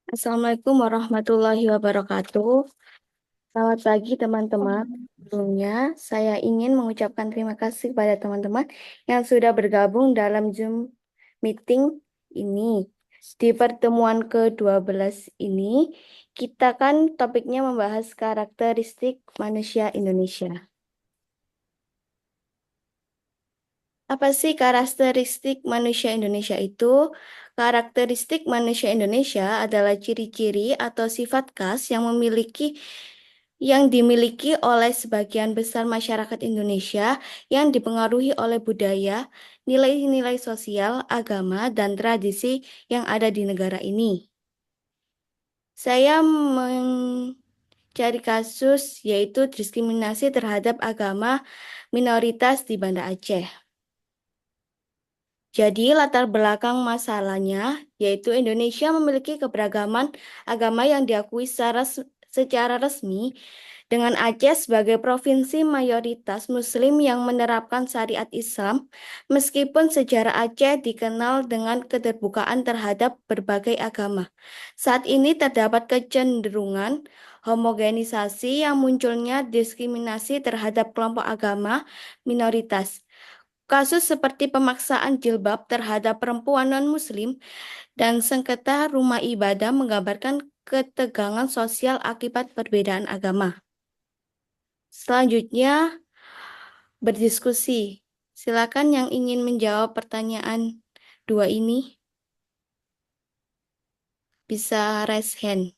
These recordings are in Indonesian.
Assalamualaikum warahmatullahi wabarakatuh. Selamat pagi teman-teman. Sebelumnya, saya ingin mengucapkan terima kasih kepada teman-teman yang sudah bergabung dalam Zoom meeting ini. Di pertemuan ke-12 ini, kita kan topiknya membahas karakteristik manusia Indonesia. Apa sih karakteristik manusia Indonesia itu? Karakteristik manusia Indonesia adalah ciri-ciri atau sifat khas yang dimiliki oleh sebagian besar masyarakat Indonesia yang dipengaruhi oleh budaya, nilai-nilai sosial, agama, dan tradisi yang ada di negara ini. Saya mencari kasus yaitu diskriminasi terhadap agama minoritas di Banda Aceh. Jadi, latar belakang masalahnya yaitu Indonesia memiliki keberagaman agama yang diakui secara resmi, dengan Aceh sebagai provinsi mayoritas Muslim yang menerapkan syariat Islam, meskipun sejarah Aceh dikenal dengan keterbukaan terhadap berbagai agama. Saat ini terdapat kecenderungan homogenisasi yang munculnya diskriminasi terhadap kelompok agama minoritas. Kasus seperti pemaksaan jilbab terhadap perempuan non-Muslim dan sengketa rumah ibadah menggambarkan ketegangan sosial akibat perbedaan agama. Selanjutnya, berdiskusi. Silakan yang ingin menjawab pertanyaan dua ini bisa raise hand.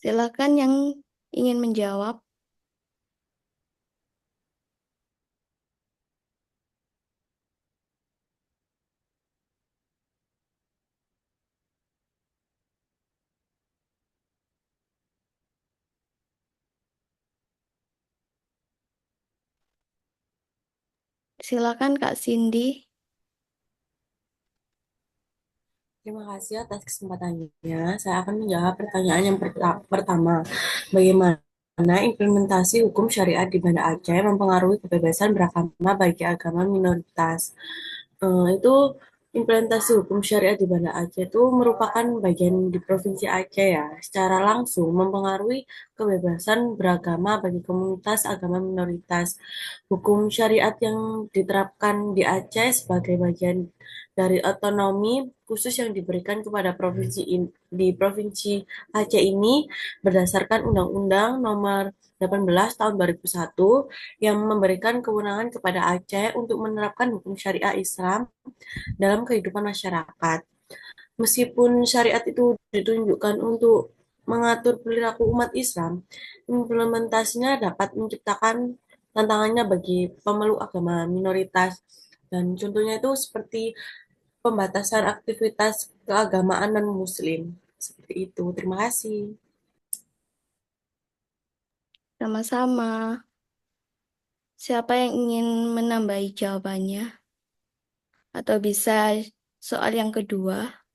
Silakan yang ingin menjawab. Silakan Kak Cindy. Terima kasih atas kesempatannya. Saya akan menjawab pertanyaan yang pertama. Bagaimana implementasi hukum syariat di Banda Aceh mempengaruhi kebebasan beragama bagi agama minoritas? Itu implementasi hukum syariat di Banda Aceh itu merupakan bagian di Provinsi Aceh ya, secara langsung mempengaruhi kebebasan beragama bagi komunitas agama minoritas. Hukum syariat yang diterapkan di Aceh sebagai bagian dari otonomi khusus yang diberikan kepada di Provinsi Aceh ini berdasarkan Undang-Undang Nomor 18 Tahun 2001 yang memberikan kewenangan kepada Aceh untuk menerapkan hukum syariah Islam dalam kehidupan masyarakat. Meskipun syariat itu ditunjukkan untuk mengatur perilaku umat Islam, implementasinya dapat menciptakan tantangannya bagi pemeluk agama minoritas. Dan contohnya itu seperti pembatasan aktivitas keagamaan non-Muslim. Seperti itu. Terima kasih. Sama-sama. Siapa yang ingin menambahi jawabannya? Atau bisa soal yang kedua?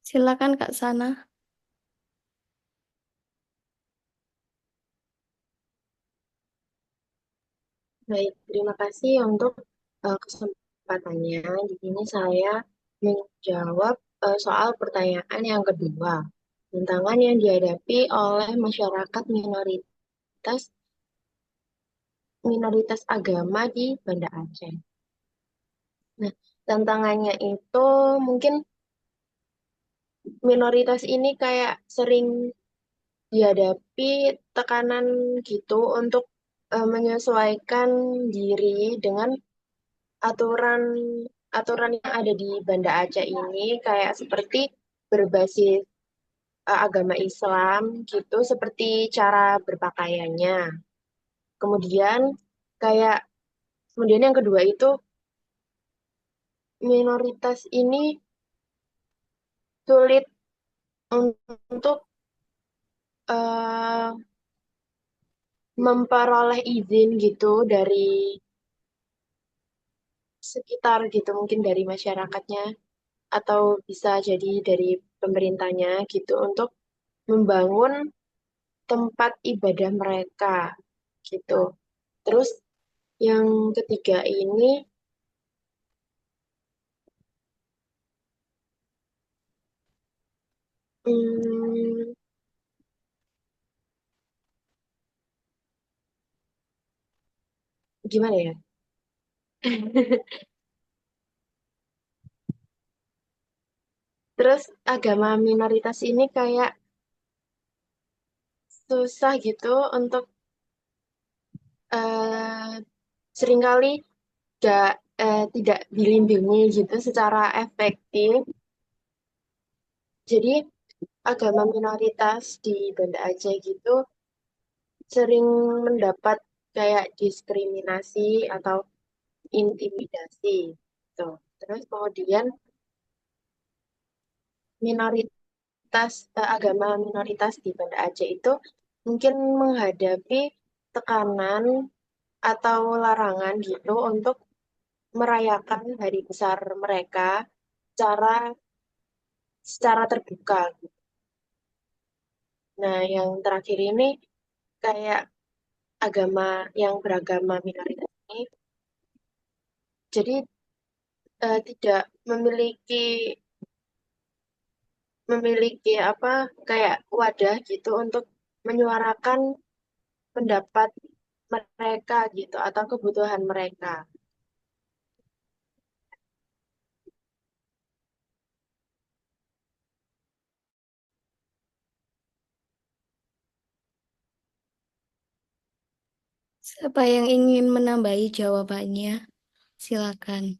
Silakan Kak Sana. Baik, terima kasih untuk kesempatannya. Di sini saya menjawab soal pertanyaan yang kedua. Tantangan yang dihadapi oleh masyarakat minoritas minoritas agama di Banda Aceh. Nah, tantangannya itu mungkin minoritas ini kayak sering dihadapi tekanan gitu untuk menyesuaikan diri dengan aturan aturan yang ada di Banda Aceh ini kayak seperti berbasis agama Islam gitu, seperti cara berpakaiannya. Kemudian kayak kemudian yang kedua itu minoritas ini sulit untuk eh, memperoleh izin gitu dari sekitar gitu, mungkin dari masyarakatnya atau bisa jadi dari pemerintahnya gitu untuk membangun tempat ibadah mereka gitu. Terus yang ketiga ini, hmm, gimana ya? Terus agama minoritas ini kayak susah gitu untuk eh, seringkali gak, tidak dilindungi gitu secara efektif. Jadi agama minoritas di Banda Aceh gitu sering mendapat kayak diskriminasi atau intimidasi. Tuh. Terus kemudian agama minoritas di Banda Aceh itu mungkin menghadapi tekanan atau larangan gitu untuk merayakan hari besar mereka secara secara terbuka. Nah, yang terakhir ini kayak agama yang beragama minoritas ini jadi tidak memiliki memiliki apa kayak wadah gitu untuk menyuarakan pendapat mereka gitu atau kebutuhan mereka. Siapa yang ingin menambahi jawabannya? Silakan.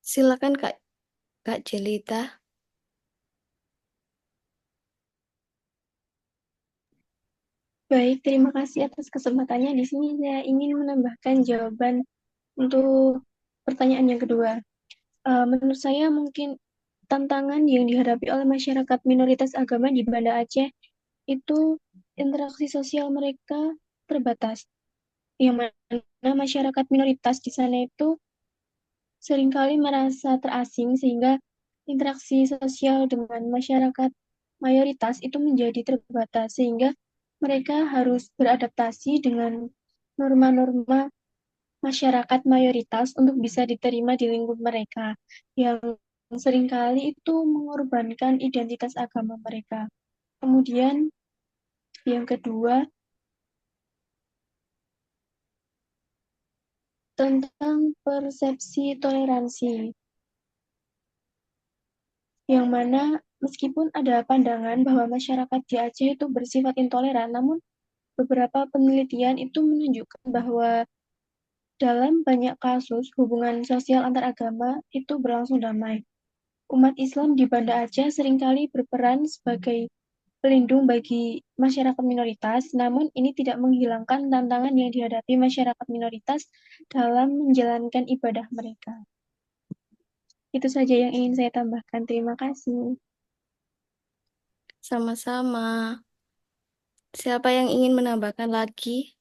Silakan Kak, Kak Jelita. Baik, terima kasih atas kesempatannya. Di sini saya ingin menambahkan jawaban untuk pertanyaan yang kedua. Menurut saya mungkin tantangan yang dihadapi oleh masyarakat minoritas agama di Banda Aceh itu interaksi sosial mereka terbatas. Yang mana masyarakat minoritas di sana itu seringkali merasa terasing sehingga interaksi sosial dengan masyarakat mayoritas itu menjadi terbatas sehingga mereka harus beradaptasi dengan norma-norma masyarakat mayoritas untuk bisa diterima di lingkup mereka yang seringkali itu mengorbankan identitas agama mereka. Kemudian yang kedua tentang persepsi toleransi. Yang mana meskipun ada pandangan bahwa masyarakat di Aceh itu bersifat intoleran, namun beberapa penelitian itu menunjukkan bahwa dalam banyak kasus hubungan sosial antar agama itu berlangsung damai. Umat Islam di Banda Aceh seringkali berperan sebagai pelindung bagi masyarakat minoritas, namun ini tidak menghilangkan tantangan yang dihadapi masyarakat minoritas dalam menjalankan ibadah mereka. Itu saja yang ingin saya tambahkan. Terima kasih. Sama-sama. Siapa yang ingin menambahkan lagi?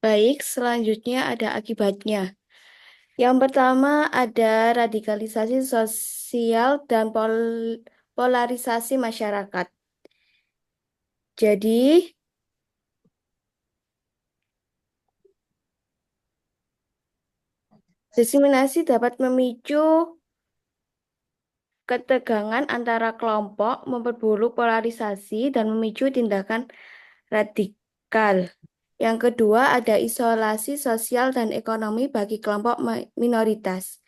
Baik, selanjutnya ada akibatnya. Yang pertama ada radikalisasi sosial dan polarisasi masyarakat. Jadi, diskriminasi dapat memicu ketegangan antara kelompok, memperburuk polarisasi, dan memicu tindakan radikal. Yang kedua, ada isolasi sosial dan ekonomi bagi kelompok minoritas.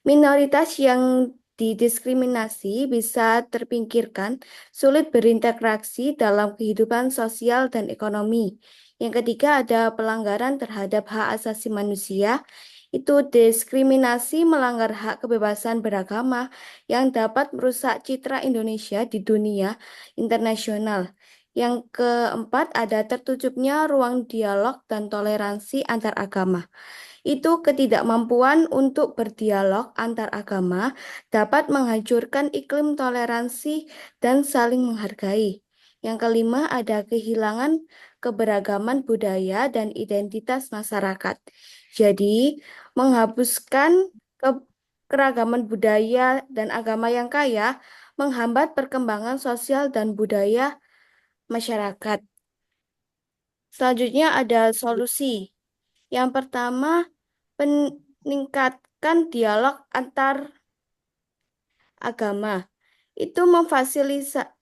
Minoritas yang didiskriminasi bisa terpinggirkan, sulit berinteraksi dalam kehidupan sosial dan ekonomi. Yang ketiga, ada pelanggaran terhadap hak asasi manusia. Itu diskriminasi melanggar hak kebebasan beragama yang dapat merusak citra Indonesia di dunia internasional. Yang keempat, ada tertutupnya ruang dialog dan toleransi antar agama. Itu ketidakmampuan untuk berdialog antar agama dapat menghancurkan iklim toleransi dan saling menghargai. Yang kelima, ada kehilangan keberagaman budaya dan identitas masyarakat. Jadi, menghapuskan keragaman budaya dan agama yang kaya menghambat perkembangan sosial dan budaya masyarakat. Selanjutnya ada solusi. Yang pertama, meningkatkan dialog antar agama. Itu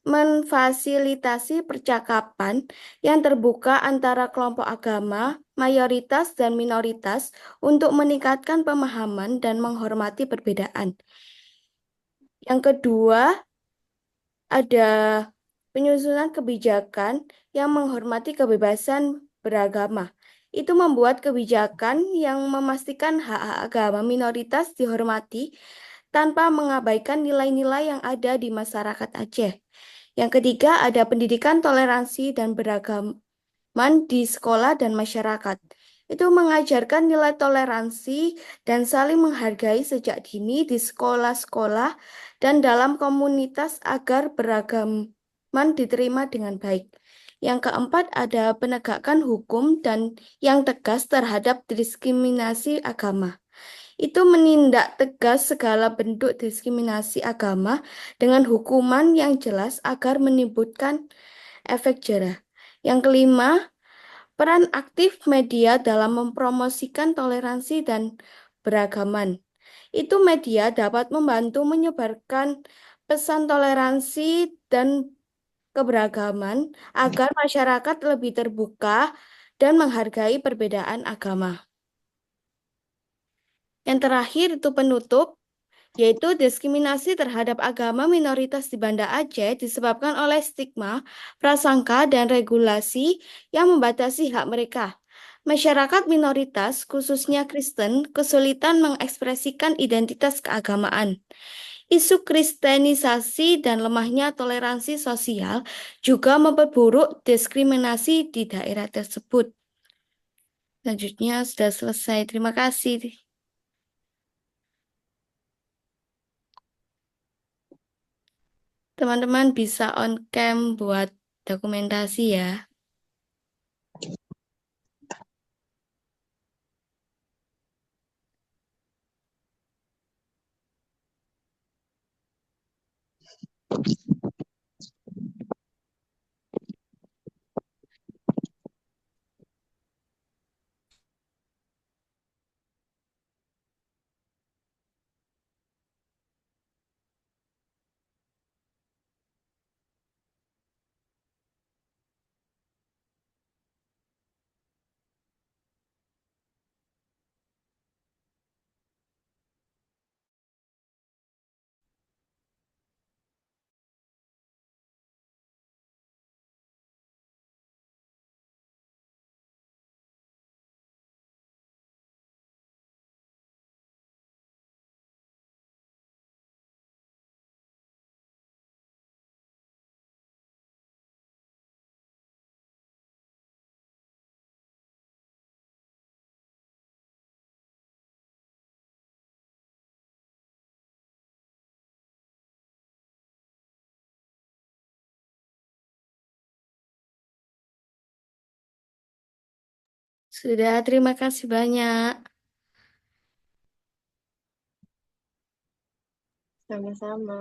memfasilitasi percakapan yang terbuka antara kelompok agama, mayoritas dan minoritas untuk meningkatkan pemahaman dan menghormati perbedaan. Yang kedua, ada penyusunan kebijakan yang menghormati kebebasan beragama. Itu membuat kebijakan yang memastikan hak-hak agama minoritas dihormati tanpa mengabaikan nilai-nilai yang ada di masyarakat Aceh. Yang ketiga, ada pendidikan toleransi dan beragaman di sekolah dan masyarakat. Itu mengajarkan nilai toleransi dan saling menghargai sejak dini di sekolah-sekolah dan dalam komunitas agar beragaman diterima dengan baik. Yang keempat, ada penegakan hukum dan yang tegas terhadap diskriminasi agama. Itu menindak tegas segala bentuk diskriminasi agama dengan hukuman yang jelas agar menimbulkan efek jerah. Yang kelima, peran aktif media dalam mempromosikan toleransi dan beragaman. Itu media dapat membantu menyebarkan pesan toleransi dan keberagaman agar masyarakat lebih terbuka dan menghargai perbedaan agama. Yang terakhir itu penutup, yaitu diskriminasi terhadap agama minoritas di Banda Aceh disebabkan oleh stigma, prasangka, dan regulasi yang membatasi hak mereka. Masyarakat minoritas, khususnya Kristen, kesulitan mengekspresikan identitas keagamaan. Isu kristenisasi dan lemahnya toleransi sosial juga memperburuk diskriminasi di daerah tersebut. Selanjutnya sudah selesai. Terima kasih. Teman-teman bisa on cam buat dokumentasi ya. Sudah, terima kasih banyak. Sama-sama.